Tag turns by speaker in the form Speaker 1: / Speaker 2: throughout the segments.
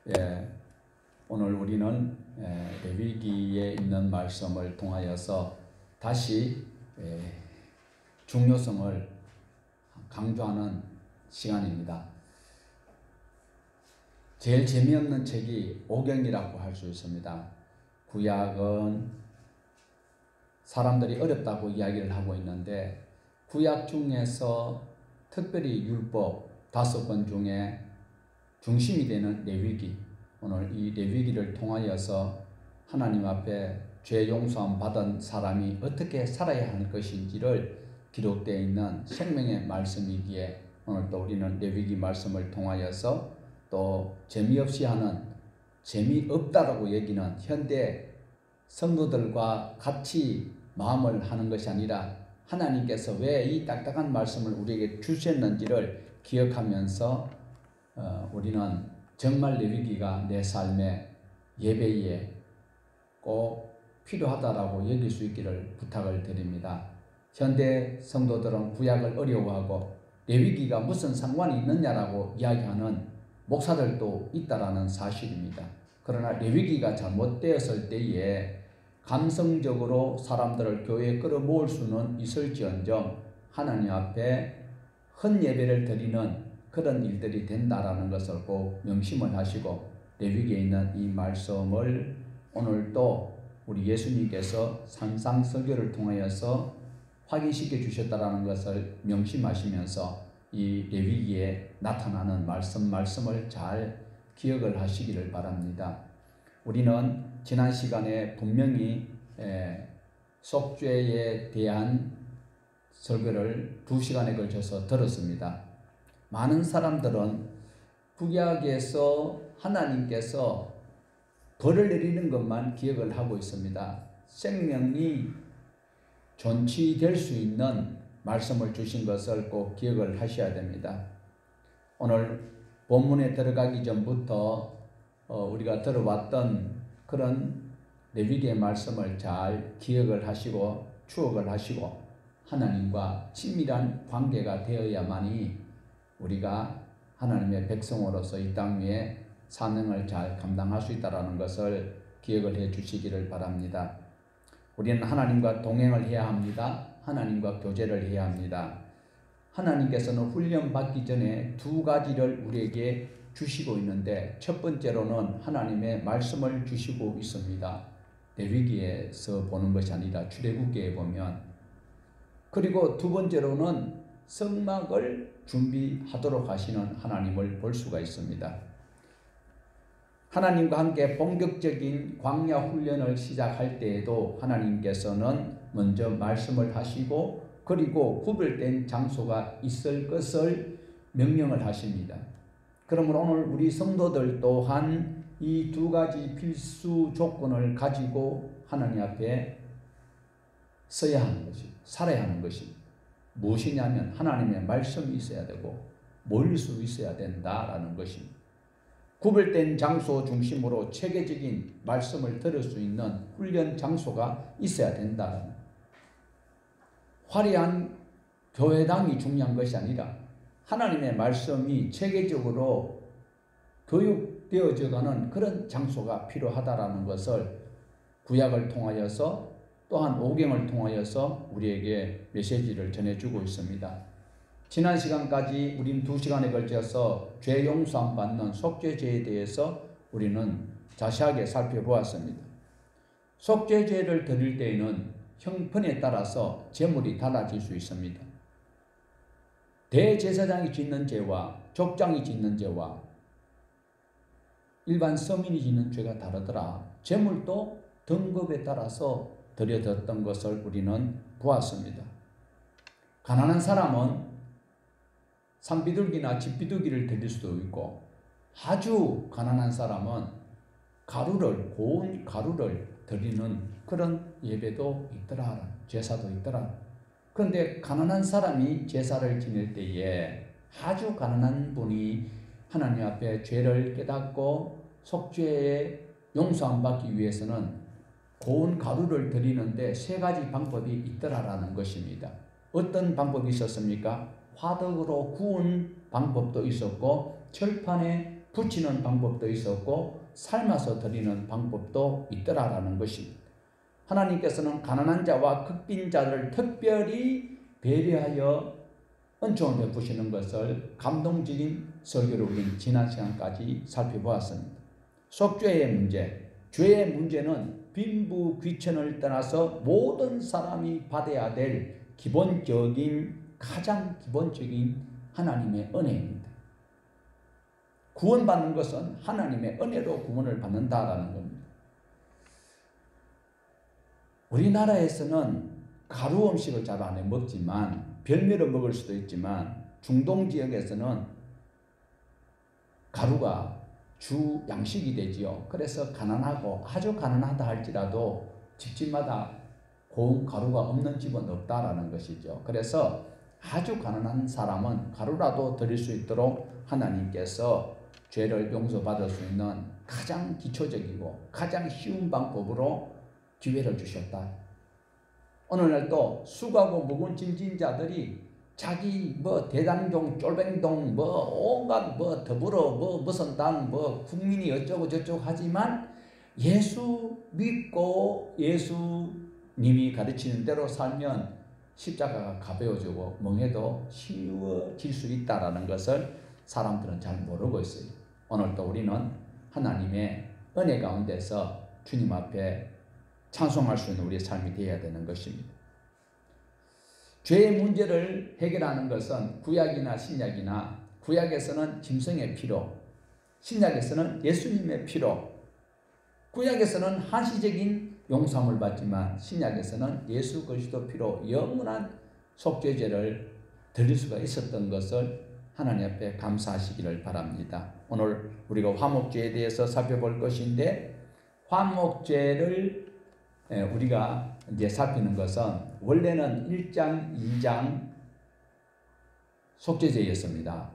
Speaker 1: 예, 오늘 우리는 레위기에 있는 말씀을 통하여서 다시 중요성을 강조하는 시간입니다. 제일 재미없는 책이 오경이라고 할 수 있습니다. 구약은 사람들이 어렵다고 이야기를 하고 있는데, 구약 중에서 특별히 율법 5권 중에 중심이 되는 레위기, 오늘 이 레위기를 통하여서 하나님 앞에 죄 용서함 받은 사람이 어떻게 살아야 하는 것인지를 기록되어 있는 생명의 말씀이기에, 오늘 또 우리는 레위기 말씀을 통하여서 또 재미없이 하는, 재미없다라고 여기는 현대 성도들과 같이 마음을 하는 것이 아니라 하나님께서 왜 이 딱딱한 말씀을 우리에게 주셨는지를 기억하면서 우리는 정말 레위기가 내 삶의 예배에 꼭 필요하다라고 여길 수 있기를 부탁을 드립니다. 현대 성도들은 구약을 어려워하고 레위기가 무슨 상관이 있느냐라고 이야기하는 목사들도 있다라는 사실입니다. 그러나 레위기가 잘못되었을 때에 감성적으로 사람들을 교회에 끌어모을 수는 있을지언정 하나님 앞에 헌예배를 드리는 그런 일들이 된다라는 것을 꼭 명심을 하시고, 레위기에 있는 이 말씀을 오늘 또 우리 예수님께서 산상설교를 통하여서 확인시켜 주셨다라는 것을 명심하시면서 이 레위기에 나타나는 말씀을 잘 기억을 하시기를 바랍니다. 우리는 지난 시간에 분명히 속죄에 대한 설교를 2시간에 걸쳐서 들었습니다. 많은 사람들은 구약에서 하나님께서 벌을 내리는 것만 기억을 하고 있습니다. 생명이 존치될 수 있는 말씀을 주신 것을 꼭 기억을 하셔야 됩니다. 오늘 본문에 들어가기 전부터 우리가 들어왔던 그런 레위기의 말씀을 잘 기억을 하시고 추억을 하시고 하나님과 친밀한 관계가 되어야만이 우리가 하나님의 백성으로서 이 땅 위에 사명을 잘 감당할 수 있다는 것을 기억을 해 주시기를 바랍니다. 우리는 하나님과 동행을 해야 합니다. 하나님과 교제를 해야 합니다. 하나님께서는 훈련 받기 전에 2가지를 우리에게 주시고 있는데, 첫 번째로는 하나님의 말씀을 주시고 있습니다. 레위기에서 보는 것이 아니라 출애굽기에 보면, 그리고 2번째로는 성막을 준비하도록 하시는 하나님을 볼 수가 있습니다. 하나님과 함께 본격적인 광야 훈련을 시작할 때에도 하나님께서는 먼저 말씀을 하시고, 그리고 구별된 장소가 있을 것을 명령을 하십니다. 그러므로 오늘 우리 성도들 또한 이 2가지 필수 조건을 가지고 하나님 앞에 서야 하는 것이, 살아야 하는 것이 무엇이냐면 하나님의 말씀이 있어야 되고 모일 수 있어야 된다라는 것입니다. 구별된 장소 중심으로 체계적인 말씀을 들을 수 있는 훈련 장소가 있어야 된다. 화려한 교회당이 중요한 것이 아니라 하나님의 말씀이 체계적으로 교육되어져가는 그런 장소가 필요하다라는 것을 구약을 통하여서 또한 오경을 통하여서 우리에게 메시지를 전해주고 있습니다. 지난 시간까지 우린 2시간에 걸쳐서 죄 용서함 받는 속죄죄에 대해서 우리는 자세하게 살펴보았습니다. 속죄죄를 드릴 때에는 형편에 따라서 제물이 달라질 수 있습니다. 대제사장이 짓는 죄와 족장이 짓는 죄와 일반 서민이 짓는 죄가 다르더라. 제물도 등급에 따라서 드려졌던 것을 우리는 보았습니다. 가난한 사람은 산비둘기나 집비둘기를 드릴 수도 있고, 아주 가난한 사람은 가루를, 고운 가루를 드리는 그런 예배도 있더라. 제사도 있더라. 그런데 가난한 사람이 제사를 지낼 때에 아주 가난한 분이 하나님 앞에 죄를 깨닫고 속죄에 용서함 받기 위해서는 고운 가루를 드리는데 3가지 방법이 있더라라는 것입니다. 어떤 방법이 있었습니까? 화덕으로 구운 방법도 있었고 철판에 부치는 방법도 있었고 삶아서 드리는 방법도 있더라라는 것입니다. 하나님께서는 가난한 자와 극빈 자들을 특별히 배려하여 은총을 베푸시는 것을 감동적인 설교를 우리는 지난 시간까지 살펴보았습니다. 속죄의 문제, 죄의 문제는 빈부귀천을 떠나서 모든 사람이 받아야 될 가장 기본적인 하나님의 은혜입니다. 구원받는 것은 하나님의 은혜로 구원을 받는다라는 겁니다. 우리나라에서는 가루 음식을 잘 안 해 먹지만 별미로 먹을 수도 있지만 중동 지역에서는 가루가 주 양식이 되지요. 그래서 가난하고 아주 가난하다 할지라도 집집마다 고운 가루가 없는 집은 없다라는 것이죠. 그래서 아주 가난한 사람은 가루라도 드릴 수 있도록 하나님께서 죄를 용서받을 수 있는 가장 기초적이고 가장 쉬운 방법으로 기회를 주셨다. 오늘날도 수고하고 무거운 짐진 자들이 자기 대당종, 쫄뱅동, 온갖 더불어 무슨 당, 국민이 어쩌고 저쩌고 하지만 예수 믿고 예수님이 가르치는 대로 살면 십자가가 가벼워지고 멍해도 쉬워질 수 있다라는 것을 사람들은 잘 모르고 있어요. 오늘도 우리는 하나님의 은혜 가운데서 주님 앞에 찬송할 수 있는 우리의 삶이 되어야 되는 것입니다. 죄의 문제를 해결하는 것은 구약이나 신약이나 구약에서는 짐승의 피로, 신약에서는 예수님의 피로, 구약에서는 한시적인 용서함을 받지만 신약에서는 예수 그리스도 피로 영원한 속죄죄를 드릴 수가 있었던 것을 하나님 앞에 감사하시기를 바랍니다. 오늘 우리가 화목제에 대해서 살펴볼 것인데 화목제를 우리가 이제 살피는 것은 원래는 1장, 2장 속죄제였습니다.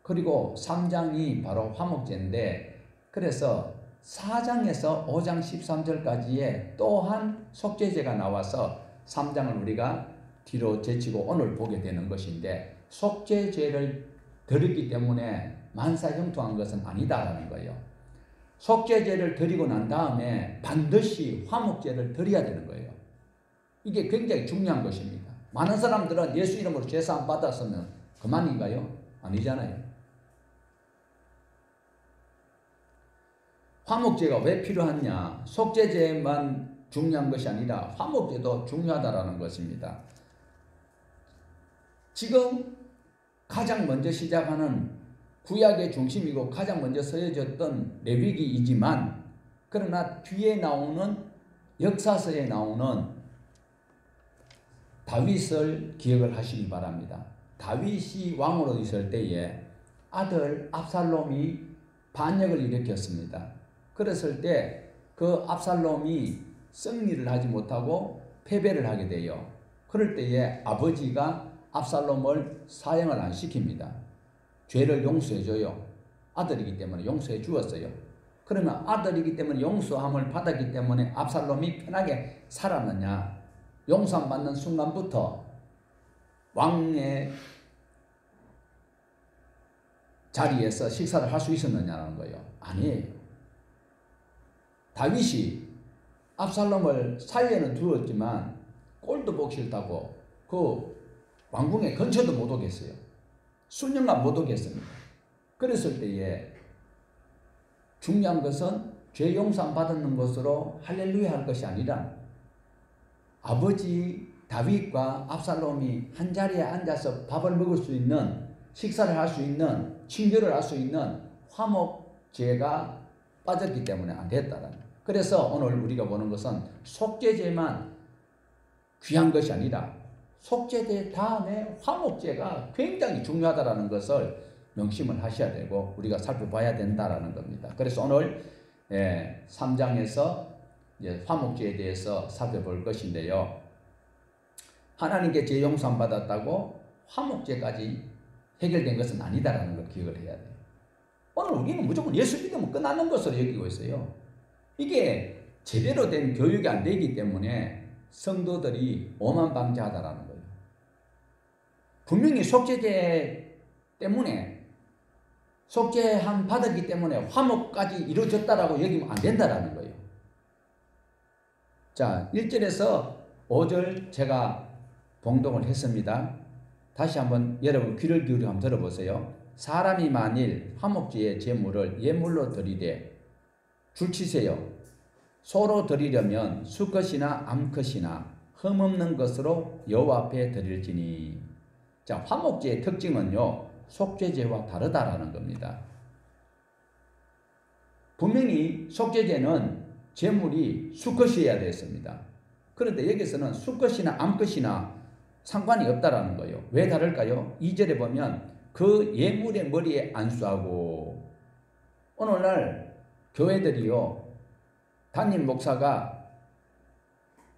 Speaker 1: 그리고 3장이 바로 화목제인데 그래서 4장에서 5장 13절까지의 또한 속죄제가 나와서 3장을 우리가 뒤로 제치고 오늘 보게 되는 것인데 속죄제를 드렸기 때문에 만사형통한 것은 아니다라는 거예요. 속죄제를 드리고 난 다음에 반드시 화목제를 드려야 되는 거예요. 이게 굉장히 중요한 것입니다. 많은 사람들은 예수 이름으로 제사함 받았으면 그만인가요? 아니잖아요. 화목제가 왜 필요하냐? 속죄제만 중요한 것이 아니라 화목제도 중요하다라는 것입니다. 지금 가장 먼저 시작하는 구약의 중심이고 가장 먼저 서여졌던 레위기이지만 그러나 뒤에 나오는 역사서에 나오는 다윗을 기억을 하시기 바랍니다. 다윗이 왕으로 있을 때에 아들 압살롬이 반역을 일으켰습니다. 그랬을 때 그 압살롬이 승리를 하지 못하고 패배를 하게 돼요. 그럴 때에 아버지가 압살롬을 사형을 안 시킵니다. 죄를 용서해줘요. 아들이기 때문에 용서해 주었어요. 그러면 아들이기 때문에 용서함을 받았기 때문에 압살롬이 편하게 살았느냐? 용서함 받는 순간부터 왕의 자리에서 식사를 할 수 있었느냐는 거예요. 아니에요. 다윗이 압살롬을 살려는 두었지만 꼴도 보기 싫다고 그 왕궁에 근처도 못 오겠어요. 수년간 못 오겠습니다. 그랬을 때에 중요한 것은 죄 용서함 받는 것으로 할렐루야 할 것이 아니라 아버지 다윗과 압살롬이 한 자리에 앉아서 밥을 먹을 수 있는 식사를 할 수 있는 친교를 할 수 있는 화목제가 빠졌기 때문에 안 됐다라는. 그래서 오늘 우리가 보는 것은 속죄제만 귀한 것이 아니라 속죄제 다음에 화목제가 굉장히 중요하다라는 것을 명심을 하셔야 되고 우리가 살펴봐야 된다라는 겁니다. 그래서 오늘 3장에서 이제 화목제에 대해서 살펴볼 것인데요. 하나님께 죄 용서함 받았다고 화목제까지 해결된 것은 아니다라는 걸 기억을 해야 돼요. 오늘 우리는 무조건 예수 믿으면 끝나는 것으로 여기고 있어요. 이게 제대로 된 교육이 안 되기 때문에 성도들이 오만방자하다라는 거예요. 분명히 속죄제 때문에 속죄함 받았기 때문에 화목까지 이루어졌다라고 여기면 안 된다라는 거예요. 자, 1절에서 5절 제가 봉독을 했습니다. 다시 한번 여러분 귀를 기울여 한번 들어보세요. 사람이 만일 화목제의 제물을 예물로 드리되 줄치세요. 소로 드리려면 수컷이나 암컷이나 흠없는 것으로 여호와 앞에 드릴지니. 자, 화목제의 특징은요, 속죄제와 다르다라는 겁니다. 분명히 속죄제는 제물이 수컷이어야 됐습니다. 그런데 여기서는 수컷이나 암컷이나 상관이 없다라는 거예요. 왜 다를까요? 2절에 보면 그 예물의 머리에 안수하고. 오늘날 교회들이요, 담임 목사가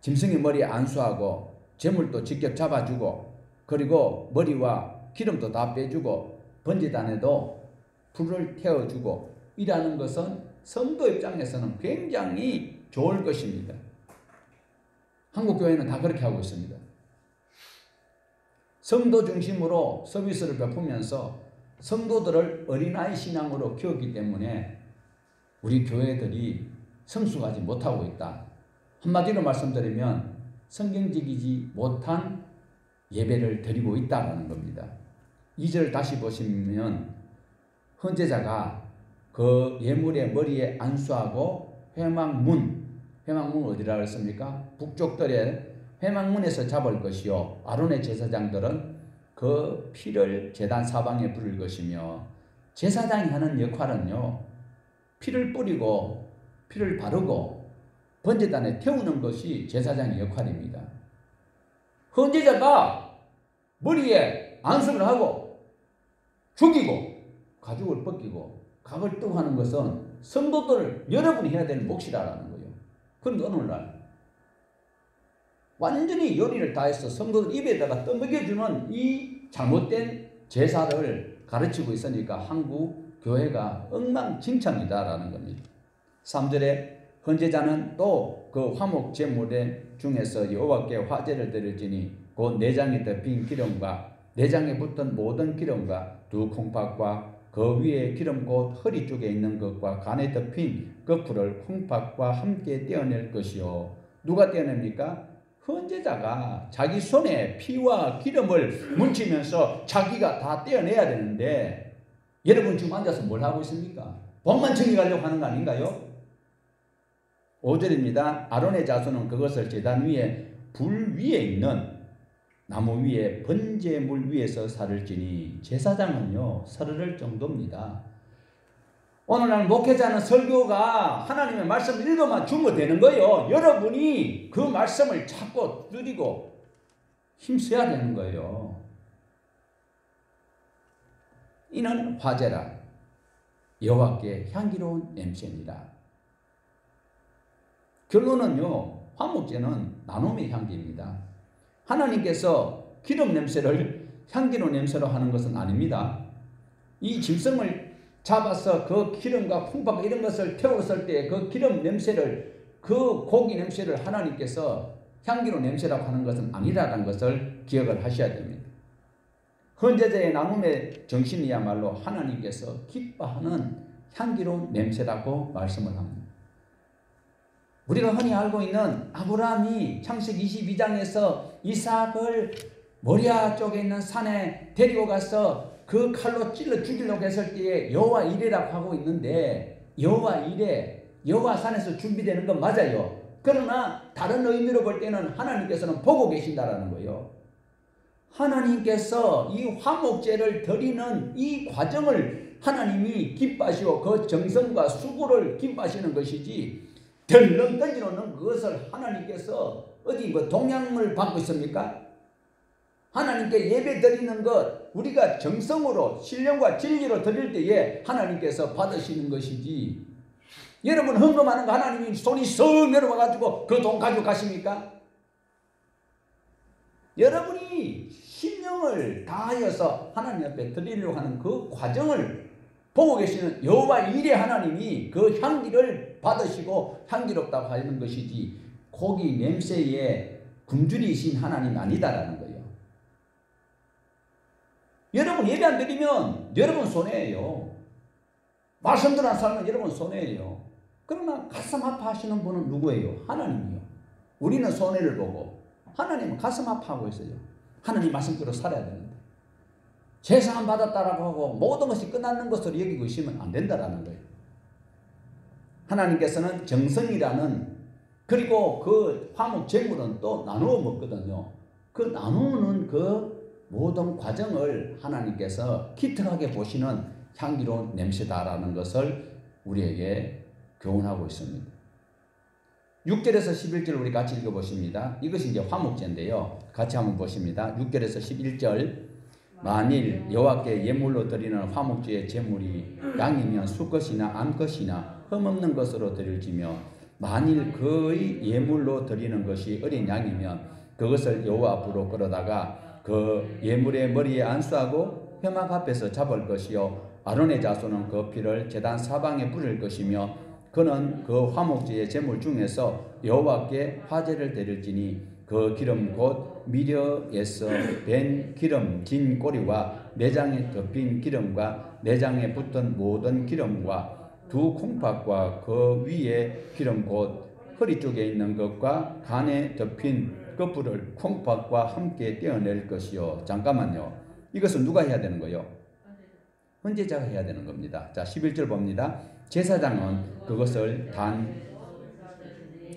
Speaker 1: 짐승의 머리에 안수하고 제물도 직접 잡아주고 그리고 머리와 기름도 다 빼주고 번제단에도 불을 태워주고 이라는 것은 성도 입장에서는 굉장히 좋을 것입니다. 한국 교회는 다 그렇게 하고 있습니다. 성도 중심으로 서비스를 베푸면서 성도들을 어린아이 신앙으로 키웠기 때문에 우리 교회들이 성숙하지 못하고 있다. 한마디로 말씀드리면 성경적이지 못한 예배를 드리고 있다는 겁니다. 2절 다시 보시면 헌제자가 그 예물의 머리에 안수하고 회막문 어디라고 했습니까? 북쪽들의 회막문에서 잡을 것이요, 아론의 제사장들은 그 피를 제단 사방에 부을 것이며, 제사장이 하는 역할은요, 피를 뿌리고 피를 바르고 번제단에 태우는 것이 제사장의 역할입니다. 헌제자가 머리에 안수를 하고 죽이고 가죽을 벗기고 각을 뜨고 하는 것은 성도들 여러분이 해야 되는 몫이라는 거예요. 그런데 오늘날 완전히 요리를 다해서 성도들 입에다가 떠먹여주는 이 잘못된 제사를 가르치고 있으니까 한국 교회가 엉망진창이다라는 겁니다. 3절에 헌제자는 또 그 화목 제물 중에서 여호와께 화제를 드릴지니 곧 내장에 덮인 기름과 내장에 붙은 모든 기름과 두 콩팥과 그 위에 기름 곧 허리 쪽에 있는 것과 간에 덮인 거풀을 콩팥과 함께 떼어낼 것이요. 누가 떼어냅니까? 헌제자가 자기 손에 피와 기름을 묻히면서 자기가 다 떼어내야 되는데 여러분 지금 앉아서 뭘 하고 있습니까? 복만 챙겨가려고 하는 거 아닌가요? 5절입니다. 아론의 자손은 그것을 제단 위에 불 위에 있는 나무 위에 번제물 위에서 살을 지니. 제사장은요 살을 정도입니다. 오늘날 목회자는 설교가 하나님의 말씀을 읽어만 주면 되는 거예요. 여러분이 그 말씀을 찾고 누리고 힘써야 되는 거예요. 이는 화제라 여호와께 향기로운 냄새니라. 결론은요, 화목제는 나눔의 향기입니다. 하나님께서 기름 냄새를 향기로운 냄새로 하는 것은 아닙니다. 이 짐승을 잡아서 그 기름과 콩팥 이런 것을 태웠을 때 그 기름 냄새를, 그 고기 냄새를 하나님께서 향기로운 냄새라고 하는 것은 아니라는 것을 기억을 하셔야 됩니다. 헌제제의 나눔의 정신이야말로 하나님께서 기뻐하는 향기로운 냄새라고 말씀을 합니다. 우리가 흔히 알고 있는 아브라함이 창세기 22장에서 이삭을 모리아 쪽에 있는 산에 데리고 가서 그 칼로 찔러 죽이려고 했을 때에 여호와 이레라고 하고 있는데, 여호와 이레, 여호와 산에서 준비되는 건 맞아요. 그러나 다른 의미로 볼 때는 하나님께서는 보고 계신다라는 거예요. 하나님께서 이 화목제를 드리는 이 과정을 하나님이 기뻐하시고 그 정성과 수고를 기뻐하시는 것이지, 덜렁 던져놓는 그것을 하나님께서 어디 뭐 동양을 받고 있습니까? 하나님께 예배 드리는 것, 우리가 정성으로 신령과 진리로 드릴 때에 하나님께서 받으시는 것이지, 여러분 헌금하는 거 하나님이 손이 썩 내려와가지고 그 돈 가지고 가십니까? 여러분이 신령을 다하여서 하나님 앞에 드리려고 하는 그 과정을 보고 계시는 여호와 이레 하나님이 그 향기를 받으시고 향기롭다고 하는 것이지, 고기 냄새에 굶주리신 하나님 아니다라는 거예요. 여러분 예배 안 드리면 여러분 손해예요. 말씀대로 안 살면 여러분 손해예요. 그러나 가슴 아파하시는 분은 누구예요? 하나님이요. 우리는 손해를 보고 하나님은 가슴 아파하고 있어요. 하나님 말씀대로 살아야 되는데 제사함 받았다라고 하고 모든 것이 끝나는 것으로 여기고 있으면 안 된다라는 거예요. 하나님께서는 정성이라는 그리고 그 화목 제물은 또 나누어 먹거든요. 그 나누는 그 모든 과정을 하나님께서 기특하게 보시는 향기로운 냄새다라는 것을 우리에게 교훈하고 있습니다. 6절에서 11절 우리 같이 읽어보십니다. 이것이 이제 화목제인데요. 같이 한번 보십니다. 6절에서 11절 만일 여호와께 예물로 드리는 화목제의 제물이 양이면 수것이나 암것이나 흠없는 것으로 드릴지며 만일 그의 예물로 드리는 것이 어린 양이면 그것을 여호와 앞으로 끌어다가 그 예물의 머리에 안수하고 회막 앞에서 잡을 것이요 아론의 자손은 그 피를 제단 사방에 뿌릴 것이며 그는 그 화목제의 제물 중에서 여호와께 화제를 드릴지니 그 기름 곧 미려에서 밴 기름 진 꼬리와 내장에 덮인 기름과 내장에 붙은 모든 기름과 두 콩팥과 그 위에 기름 곧 허리 쪽에 있는 것과 간에 덮인 그뿔을 콩팥과 함께 떼어낼 것이요. 잠깐만요. 이것은 누가 해야 되는 거예요? 헌제자가 해야 되는 겁니다. 자, 11절 봅니다. 제사장은 그것을 단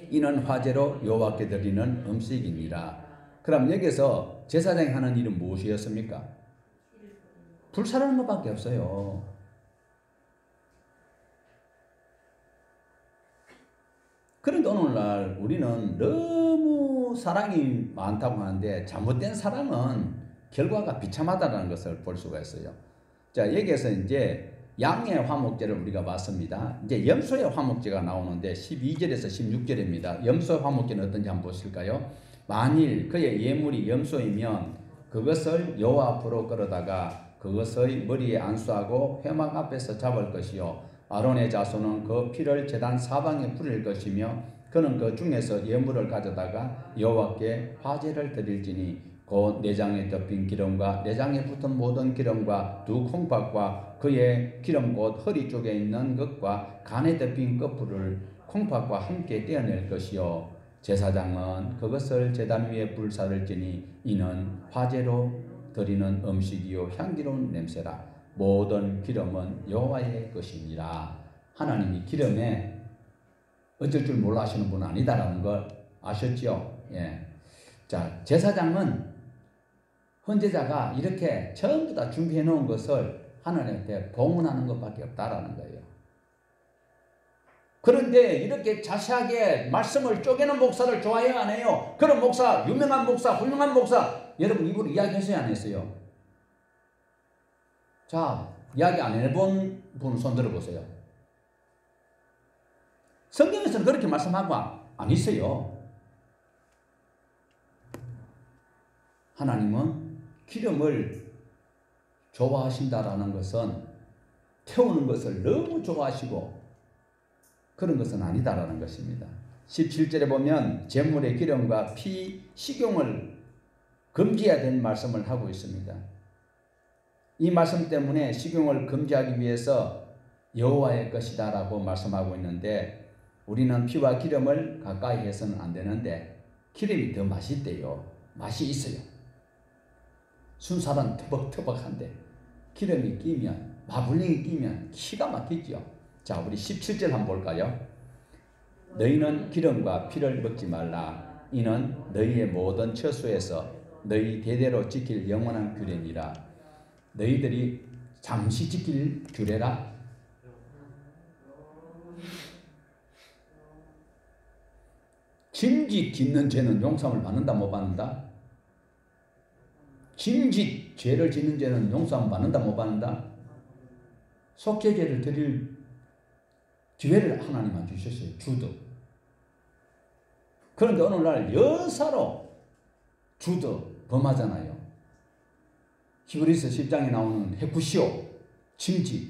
Speaker 1: 이는 화제로 여호와께 드리는 음식이니라. 그럼 여기서 제사장이 하는 일은 무엇이었습니까? 불사르는 것밖에 없어요. 그런데 오늘날 우리는 너무 사랑이 많다고 하는데 잘못된 사랑은 결과가 비참하다는 것을 볼 수가 있어요. 자, 여기에서 이제 양의 화목제를 우리가 봤습니다. 이제 염소의 화목제가 나오는데 12절에서 16절입니다. 염소의 화목제는 어떤지 한번 보실까요? 만일 그의 예물이 염소이면 그것을 여호와 앞으로 끌어다가 그것의 머리에 안수하고 회막 앞에서 잡을 것이요 아론의 자손은 그 피를 제단 사방에 뿌릴 것이며 그는 그 중에서 예물을 가져다가 여호와께 화제를 드릴지니 곧 내장에 덮인 기름과 내장에 붙은 모든 기름과 두 콩팥과 그의 기름 곧 허리 쪽에 있는 것과 간에 덮인 끝부를 콩팥과 함께 떼어낼 것이요 제사장은 그것을 제단 위에 불사를지니 이는 화제로 드리는 음식이요 향기로운 냄새라. 모든 기름은 여호와의 것이니라. 하나님이 기름에 어쩔 줄 몰라 하시는 분은 아니다라는 걸 아셨죠? 예. 자, 제사장은 헌제자가 이렇게 전부 다 준비해 놓은 것을 하나님한테 봉헌하는 것밖에 없다라는 거예요. 그런데 이렇게 자세하게 말씀을 쪼개는 목사를 좋아해요, 안 해요? 그런 목사, 유명한 목사, 훌륭한 목사, 여러분 입으로 이야기했어요, 안 했어요? 자, 이야기 안 해본 분 손 들어보세요. 성경에서는 그렇게 말씀하고 안 있어요. 하나님은 기름을 좋아하신다라는 것은 태우는 것을 너무 좋아하시고 그런 것은 아니다라는 것입니다. 17절에 보면 제물의 기름과 피, 식용을 금지해야 되는 말씀을 하고 있습니다. 이 말씀 때문에 식용을 금지하기 위해서 여호와의 것이다 라고 말씀하고 있는데 우리는 피와 기름을 가까이 해서는 안 되는데 기름이 더 맛있대요. 맛이 있어요. 순살은 터벅터벅한데 기름이 끼면 마블링이 끼면 기가 막히죠. 자, 우리 17절 한번 볼까요? 너희는 기름과 피를 먹지 말라. 이는 너희의 모든 처소에서 너희 대대로 지킬 영원한 규례니라. 너희들이 잠시 지킬 규례라. 짐짓 짓는 죄는 용서를 받는다 못 받는다? 짐짓 죄를 짓는 죄는 용서를 받는다 못 받는다? 속죄죄를 드릴 기회를 하나님은 주셨어요. 주도. 그런데 오늘날 여사로 주도 범하잖아요. 히브리서 10장에 나오는 헤쿠시오, 짐짓.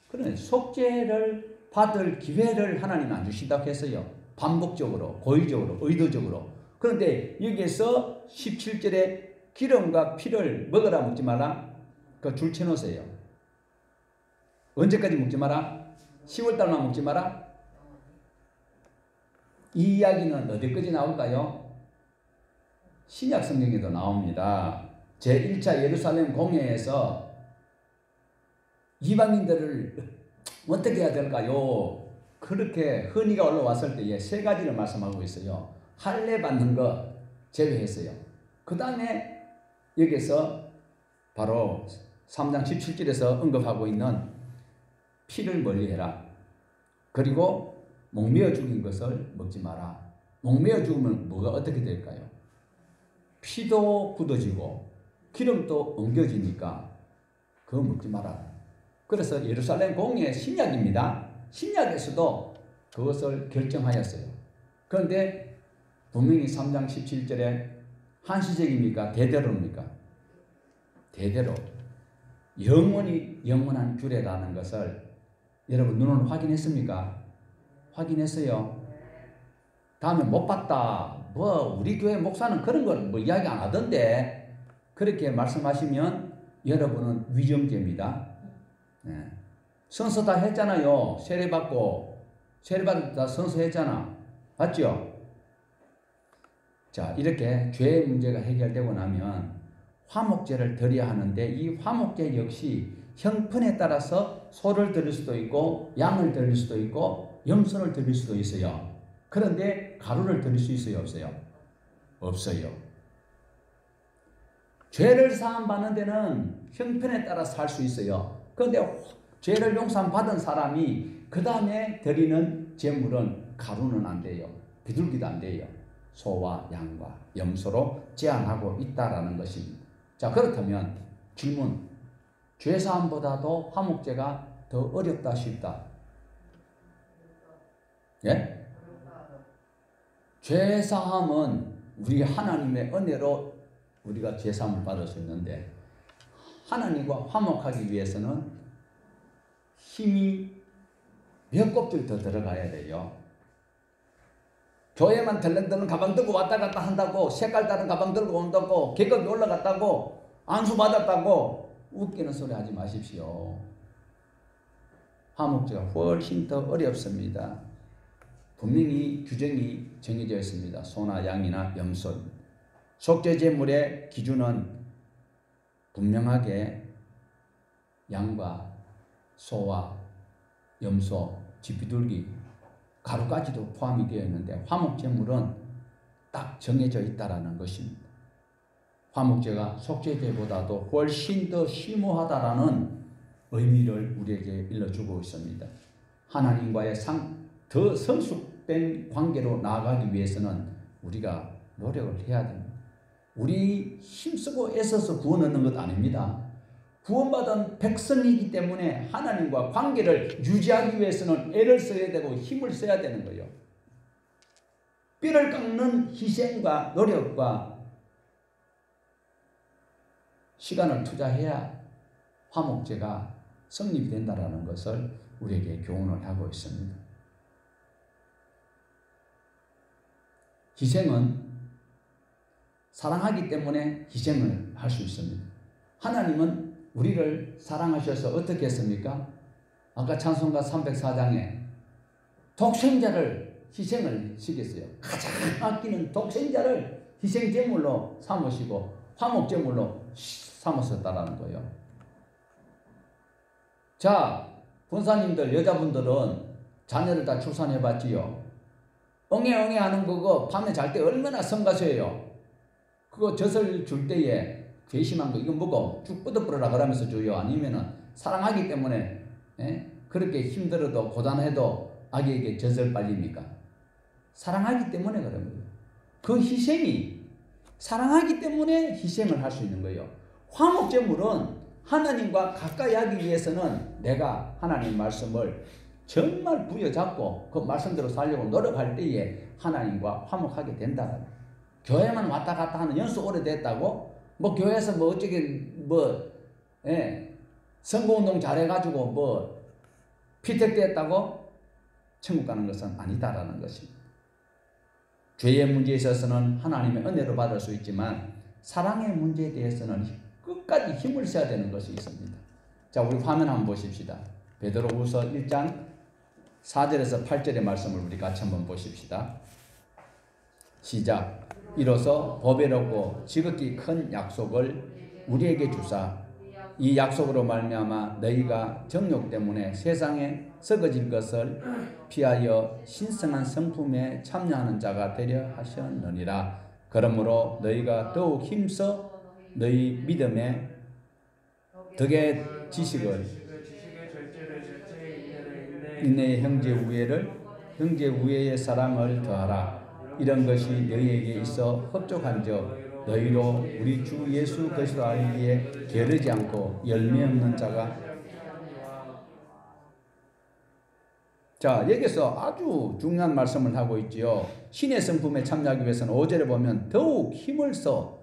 Speaker 1: 그런데 속죄를 받을 기회를 하나님은 안 주신다고 했어요. 반복적으로, 고의적으로, 의도적으로. 그런데 여기에서 17절에 기름과 피를 먹으라 먹지 마라. 그 줄 쳐놓으세요. 언제까지 먹지 마라? 10월달만 먹지 마라? 이 이야기는 어디까지 나올까요? 신약 성경에도 나옵니다. 제1차 예루살렘 공회에서 이방인들을 어떻게 해야 될까요? 그렇게 흔히가 올라왔을 때에 세 가지를 말씀하고 있어요. 할례 받는 거 제외했어요. 그 다음에 여기서 바로 3장 17절에서 언급하고 있는 피를 멀리해라. 그리고 목매어 죽인 것을 먹지 마라. 목매어 죽으면 뭐가 어떻게 될까요? 피도 굳어지고 기름도 엉겨지니까 그거 먹지 마라. 그래서 예루살렘 공회 신약입니다. 신약에서도 그것을 결정하였어요. 그런데 분명히 3장 17절에 한시적입니까? 대대로입니까? 대대로 영원히 영원한 규례라는 것을 여러분 눈으로 확인했습니까? 확인했어요. 다음에 못 봤다. 뭐 우리 교회 목사는 그런 걸 뭐 이야기 안 하던데 그렇게 말씀하시면 여러분은 위정죄입니다. 네. 선서 다 했잖아요. 세례받고 세례받을 다 선서했잖아. 맞죠? 자, 이렇게 죄의 문제가 해결되고 나면 화목제를 드려야 하는데 이 화목제 역시 형편에 따라서 소를 드릴 수도 있고 양을 드릴 수도 있고 염소를 드릴 수도 있어요. 그런데 가루를 드릴 수 있어요? 없어요? 없어요. 죄를 사함 받는 데는 형편에 따라서 할 수 있어요. 그런데 죄를 용서함 받은 사람이 그 다음에 드리는 제물은 가루는 안 돼요. 비둘기도 안 돼요. 소와 양과 염소로 제한하고 있다라는 것입니다. 자, 그렇다면 질문. 죄사함보다도 화목제가 더 어렵다 쉽다? 예? 죄사함은 우리 하나님의 은혜로 우리가 죄사함을 받을 수 있는데 하나님과 화목하기 위해서는 힘이 몇 곱절 더 들어가야 돼요. 교회만 덜렁덜렁 가방 들고 왔다 갔다 한다고 색깔 다른 가방 들고 온다고 계급이 올라갔다고 안수 받았다고 웃기는 소리 하지 마십시오. 화목제가 훨씬 더 어렵습니다. 분명히 규정이 정해져 있습니다. 소나 양이나 염소. 속죄 제물의 기준은 분명하게 양과 소와 염소, 쥐비둘기, 가루까지도 포함이 되어 있는데 화목제물은 딱 정해져 있다라는 것입니다. 화목제가 속죄제보다도 훨씬 더 심오하다라는 의미를 우리에게 일러주고 있습니다. 하나님과의 더 성숙된 관계로 나아가기 위해서는 우리가 노력을 해야 됩니다. 우리 힘쓰고 애써서 구원 얻는 것 아닙니다. 구원받은 백성이기 때문에 하나님과 관계를 유지하기 위해서는 애를 써야 되고 힘을 써야 되는 거예요. 뼈를 깎는 희생과 노력과 시간을 투자해야 화목제가 성립이 된다는 것을 우리에게 교훈을 하고 있습니다. 희생은 사랑하기 때문에 희생을 할 수 있습니다. 하나님은 우리를 사랑하셔서 어떻게 했습니까? 아까 찬송가 304장에 독생자를 희생을 시켰어요. 가장 아끼는 독생자를 희생제물로 삼으시고 화목제물로 삼으셨다는 거예요. 자, 권사님들, 여자분들은 자녀를 다 출산해봤지요. 엉애엉애 하는 그거 밤에 잘 때 얼마나 성가셔요. 그거 젖을 줄 때에 괘씸한 거 이거 먹어 쭉 뻗어버려라 그러면서 줘요. 아니면은 사랑하기 때문에 그렇게 힘들어도 고단해도 아기에게 젖을 빨립니까? 사랑하기 때문에 그런 거예요. 그 희생이 사랑하기 때문에 희생을 할 수 있는 거예요. 화목제물은 하나님과 가까이 하기 위해서는 내가 하나님 말씀을 정말 부여잡고 그 말씀대로 살려고 노력할 때에 하나님과 화목하게 된다. 교회만 왔다 갔다 하는 연수 오래됐다고 뭐 교회에서 뭐 어쩌게 선거운동 잘해가지고 뭐 피택됐다고 천국 가는 것은 아니다라는 것입니다. 죄의 문제에 있어서는 하나님의 은혜로 받을 수 있지만 사랑의 문제에 대해서는 끝까지 힘을 써야 되는 것이 있습니다. 자, 우리 화면 한번 보십시다. 베드로후서 1장 4절에서 8절의 말씀을 우리 같이 한번 보십시다. 시작. 이로써 보배롭고 지극히 큰 약속을 우리에게 주사 이 약속으로 말미암아 너희가 정욕 때문에 세상에 썩어질 것을 피하여 신성한 성품에 참여하는 자가 되려 하셨느니라. 그러므로 너희가 더욱 힘써 너희 믿음의 덕의 지식을 인내의 형제 우애의 사랑을 더하라. 이런 것이 너희에게 있어 흡족한즉 너희로 우리 주 예수 그리스도 알기에 게으르지 않고 열매 없는 자가. 자, 여기서 아주 중요한 말씀을 하고 있지요. 신의 성품에 참여하기 위해서는 5절에 보면 더욱 힘을 써.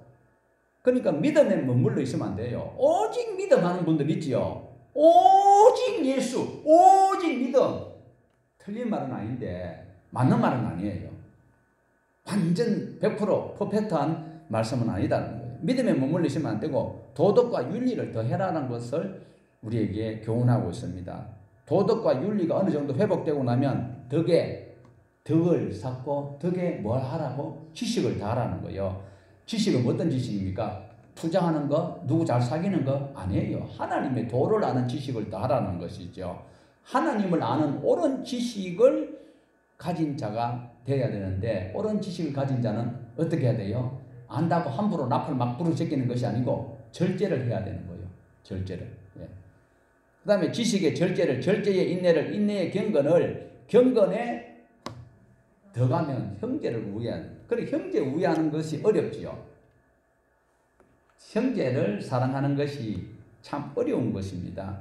Speaker 1: 그러니까 믿음에 머물러 있으면 안 돼요. 오직 믿음하는 분들 있지요. 오직 예수, 오직 믿음. 틀린 말은 아닌데 맞는 말은 아니에요. 완전 100% 퍼펙트한 말씀은 아니다는 거예요. 믿음에 머물러 있으면 안 되고 도덕과 윤리를 더해라는 것을 우리에게 교훈하고 있습니다. 도덕과 윤리가 어느 정도 회복되고 나면 덕을 쌓고 덕에 뭘 하라고? 지식을 다하라는 거예요. 지식은 어떤 지식입니까? 투자하는 거, 누구 잘 사귀는 거 아니에요. 하나님의 도를 아는 지식을 다하라는 것이죠. 하나님을 아는 옳은 지식을 가진 자가 되어야 되는데 옳은 지식을 가진 자는 어떻게 해야 돼요? 안다고 함부로 납을 막 부르제끼는 것이 아니고 절제를 해야 되는 거예요. 절제를. 예. 그 다음에 지식의 절제를, 절제의 인내를, 인내의 경건에 더가면 형제를 우애하는. 그래 형제 우애하는 것이 어렵지요. 형제를 사랑하는 것이 참 어려운 것입니다.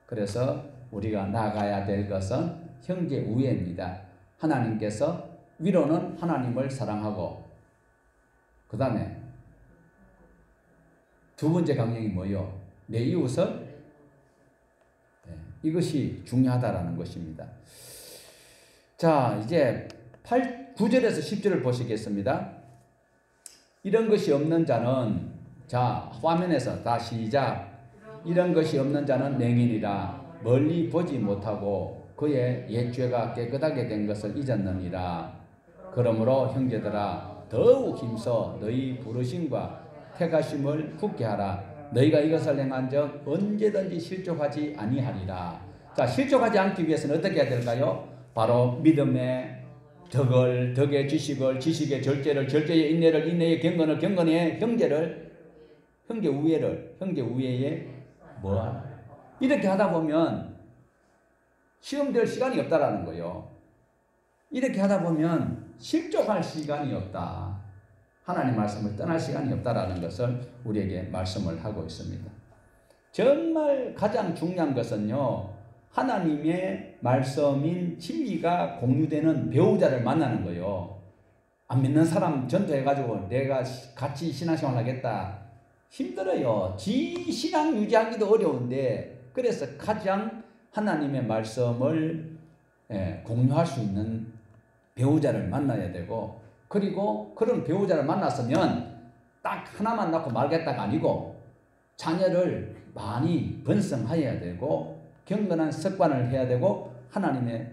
Speaker 1: 그래서 우리가 나가야 될 것은 형제 우애입니다. 하나님께서 위로는 하나님을 사랑하고 그 다음에 두 번째 강령이 뭐예요? 내 이웃을 이것이 중요하다라는 것입니다. 자, 이제 9절에서 10절을 보시겠습니다. 이런 것이 없는 자는, 자, 화면에서 다 시작. 이런 것이 없는 자는 맹인이라 멀리 보지 못하고 그의 옛죄가 깨끗하게 된 것을 잊었느니라. 그러므로 형제들아 더욱 힘써 너희 부르심과 택하심을 굳게 하라. 너희가 이것을 행한 적 언제든지 실족하지 아니하리라. 자, 실족하지 않기 위해서는 어떻게 해야 될까요? 바로 믿음의 덕의 지식을, 지식의 절제를, 절제의 인내를, 인내의 경건을, 경건의 형제 우애에 뭐하라. 이렇게 하다 보면 시험 될 시간이 없다라는 거예요. 이렇게 하다 보면 실족할 시간이 없다. 하나님 말씀을 떠날 시간이 없다라는 것을 우리에게 말씀을 하고 있습니다. 정말 가장 중요한 것은요, 하나님의 말씀인 진리가 공유되는 배우자를 만나는 거예요. 안 믿는 사람 전도해가지고 내가 같이 신앙생활 하겠다. 힘들어요. 지 신앙 유지하기도 어려운데, 그래서 가장 하나님의 말씀을 공유할 수 있는 배우자를 만나야 되고, 그리고 그런 배우자를 만났으면 딱 하나만 낳고 말겠다가 아니고 자녀를 많이 번성해야 되고 경건한 습관을 해야 되고 하나님의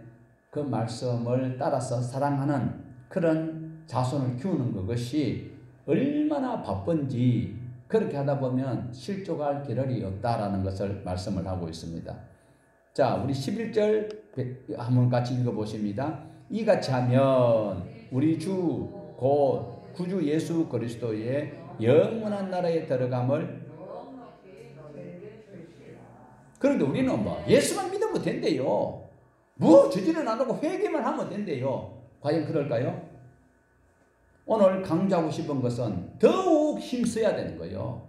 Speaker 1: 그 말씀을 따라서 사랑하는 그런 자손을 키우는 그것이 얼마나 바쁜지, 그렇게 하다 보면 실족할 겨를이 없다라는 것을 말씀을 하고 있습니다. 자, 우리 11절 한번 같이 읽어보십니다. 이같이 하면 우리 주 곧 구주 예수 그리스도의 영원한 나라에 들어감을. 그런데 우리는 뭐 예수만 믿으면 된대요. 뭐 저지는 안 하고 회개만 하면 된대요. 과연 그럴까요? 오늘 강조하고 싶은 것은 더욱 힘써야 되는 거예요.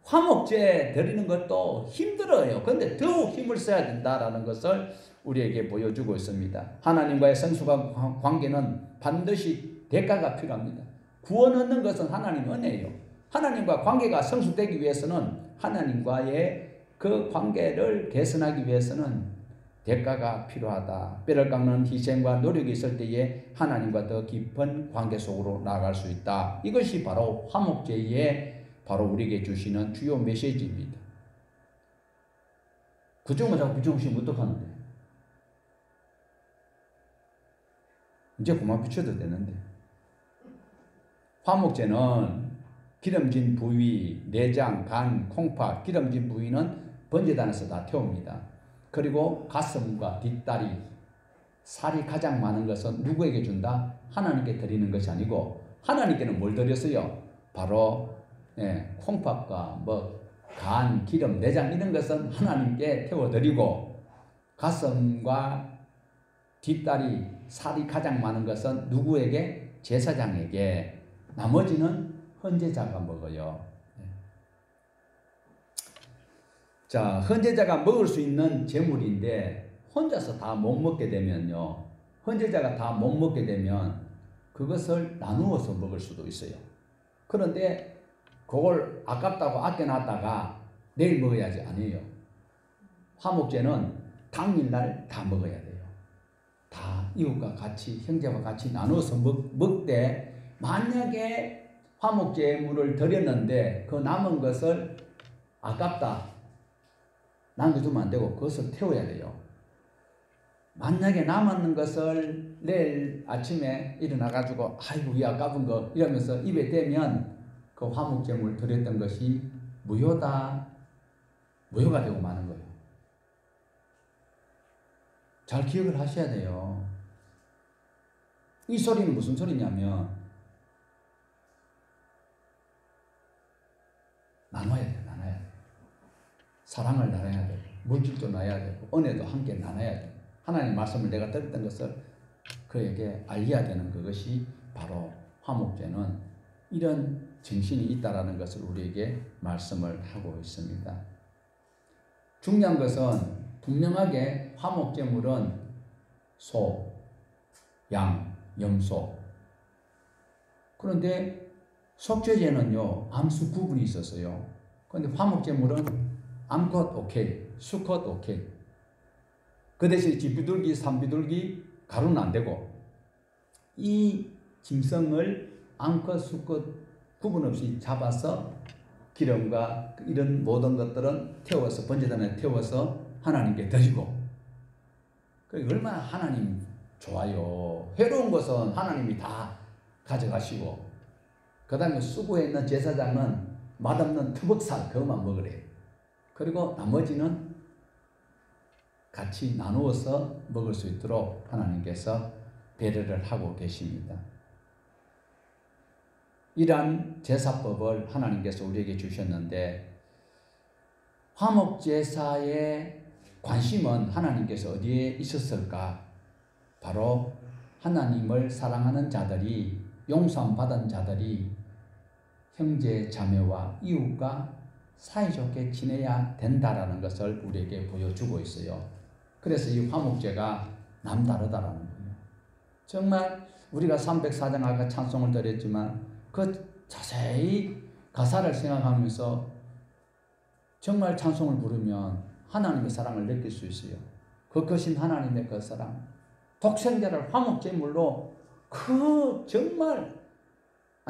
Speaker 1: 화목제 드리는 것도 힘들어요. 그런데 더욱 힘을 써야 된다라는 것을 우리에게 보여주고 있습니다. 하나님과의 성숙한 관계는 반드시 대가가 필요합니다. 구원 얻는 것은 하나님 은혜예요. 하나님과 관계가 성숙되기 위해서는 하나님과의 그 관계를 개선하기 위해서는 대가가 필요하다. 뼈를 깎는 희생과 노력이 있을 때에 하나님과 더 깊은 관계 속으로 나아갈 수 있다. 이것이 바로 화목제의 바로 우리에게 주시는 주요 메시지입니다. 그쪽만 자꾸 붙여보시면 어떡하는데? 이제 그만 비춰도 되는데. 화목제는 기름진 부위, 내장, 간, 콩팥, 기름진 부위는 번제단에서 다 태웁니다. 그리고 가슴과 뒷다리, 살이 가장 많은 것은 누구에게 준다? 하나님께 드리는 것이 아니고 하나님께는 뭘 드렸어요? 바로 콩팥과 간, 기름, 내장 이런 것은 하나님께 태워드리고 가슴과 뒷다리, 살이 가장 많은 것은 누구에게? 제사장에게. 나머지는 헌제자가 먹어요. 자, 헌제자가 먹을 수 있는 제물인데 혼자서 다 못 먹게 되면요. 헌제자가 다 못 먹게 되면 그것을 나누어서 먹을 수도 있어요. 그런데 그걸 아깝다고 아껴놨다가 내일 먹어야지 아니에요. 화목제는 당일날 다 먹어야 돼요. 다 이웃과 같이 형제와 같이 나눠서 먹되 만약에 화목제물을 드렸는데 그 남은 것을 아깝다 남겨두면 안 되고 그것을 태워야 돼요. 만약에 남았는 것을 내일 아침에 일어나가지고 아이고 이 아까운 거 이러면서 입에 대면 그 화목제물 드렸던 것이 무효가 되고 마는 거예요. 잘 기억을 하셔야 돼요. 이 소리는 무슨 소리냐면 나눠야 돼. 사랑을 나눠야 되고 물질도 나눠야 되고 은혜도 함께 나눠야 돼. 하나님 말씀을 내가 들었던 것을 그에게 알려야 되는 그것이 바로 화목제는 이런 정신이 있다라는 것을 우리에게 말씀을 하고 있습니다. 중요한 것은 분명하게 화목제물은 소, 양, 염소. 그런데 속죄제는요 암수 구분이 있었어요. 그런데 화목제물은 암컷 오케이, 수컷 오케이. 그 대신 집비둘기, 산비둘기 가루는 안 되고 이 짐승을 암컷, 수컷 구분 없이 잡아서 기름과 이런 모든 것들은 태워서 번제단에 태워서 하나님께 드리고 얼마나 하나님 좋아요. 해로운 것은 하나님이 다 가져가시고 그 다음에 수고에 있는 제사장은 맛없는 터벅살 그것만 먹으래. 그리고 나머지는 같이 나누어서 먹을 수 있도록 하나님께서 배려를 하고 계십니다. 이러한 제사법을 하나님께서 우리에게 주셨는데 화목제사의 관심은 하나님께서 어디에 있었을까? 바로 하나님을 사랑하는 자들이 용서함 받은 자들이 형제 자매와 이웃과 사이좋게 지내야 된다라는 것을 우리에게 보여주고 있어요. 그래서 이 화목제가 남다르다라는 거예요. 정말 우리가 304장 아까 찬송을 드렸지만 그 자세히 가사를 생각하면서 정말 찬송을 부르면 하나님의 사랑을 느낄 수 있어요. 그 크신 하나님의 그 사랑. 독생자를 화목제물로 정말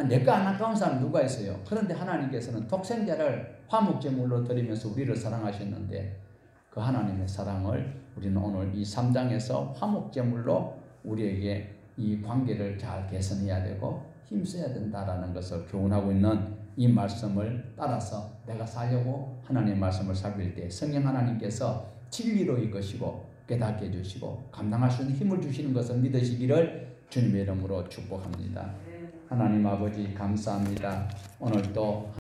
Speaker 1: 내가 안 아까운 사람 누가 있어요? 그런데 하나님께서는 독생자를 화목제물로 드리면서 우리를 사랑하셨는데 그 하나님의 사랑을 우리는 오늘 이 3장에서 화목제물로 우리에게 이 관계를 잘 개선해야 되고 힘써야 된다라는 것을 교훈하고 있는 이 말씀을 따라서 내가 살려고 하나님의 말씀을 살필 때 성령 하나님께서 진리로 이끄시고 깨닫게 해주시고 감당할 수 있는 힘을 주시는 것을 믿으시기를 주님의 이름으로 축복합니다. 하나님 아버지 감사합니다. 오늘도